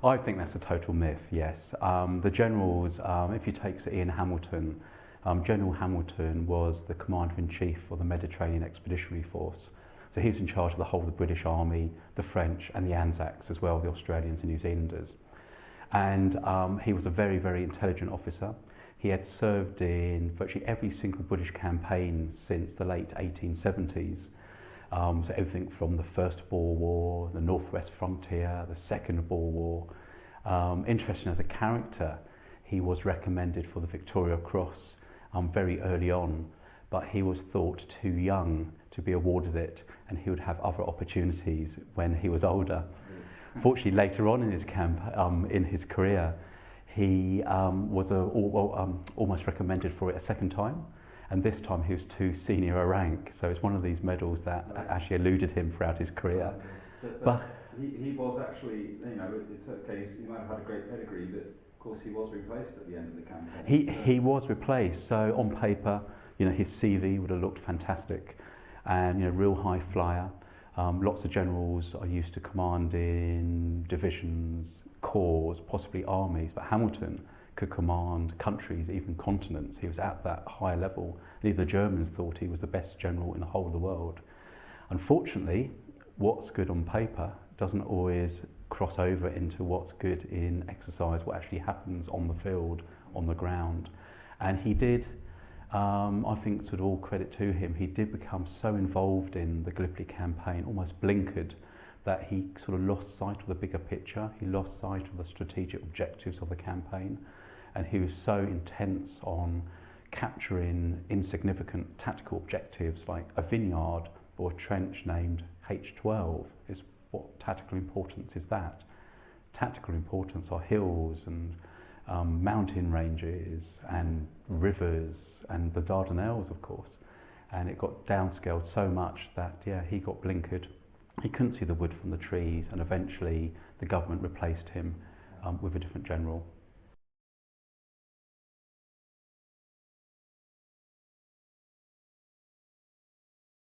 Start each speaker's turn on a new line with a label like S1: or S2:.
S1: I think that's a total myth, yes. The generals, if you take Sir Ian Hamilton, General Hamilton was the Commander-in-Chief for the Mediterranean Expeditionary Force. So he was in charge of the whole of the British Army, the French and the Anzacs as well, the Australians and New Zealanders. And he was a very, very intelligent officer. He had served in virtually every single British campaign since the late 1870s. So everything from the First Boer War, the Northwest Frontier, the Second Boer War. Interesting as a character, he was recommended for the Victoria Cross very early on, but he was thought too young to be awarded it, and he would have other opportunities when he was older. Fortunately, later on in his career, he was almost recommended for it a second time, and this time he was too senior a rank. So it's one of these medals that actually eluded him throughout his career.
S2: But he was actually, you know, it's a case, he might have had a great pedigree, but of course he was replaced at the end of the campaign.
S1: He was replaced. So on paper, you know, his CV would have looked fantastic, and you know, real high flyer. Lots of generals are used to commanding divisions, corps, possibly armies, but Hamilton could command countries, even continents. He was at that high level. And even the Germans thought he was the best general in the whole of the world. Unfortunately, what's good on paper doesn't always cross over into what's good in exercise, what actually happens on the field, on the ground. And he did, I think sort of all credit to him, he did become so involved in the Gallipoli campaign, almost blinkered, that he sort of lost sight of the bigger picture. He lost sight of the strategic objectives of the campaign, and he was so intense on capturing insignificant tactical objectives like a vineyard or a trench named H12. What tactical importance is that? Tactical importance are hills and mountain ranges and rivers and the Dardanelles, of course. And it got downscaled so much that, yeah, he got blinkered. He couldn't see the wood from the trees, and eventually the government replaced him with a different general.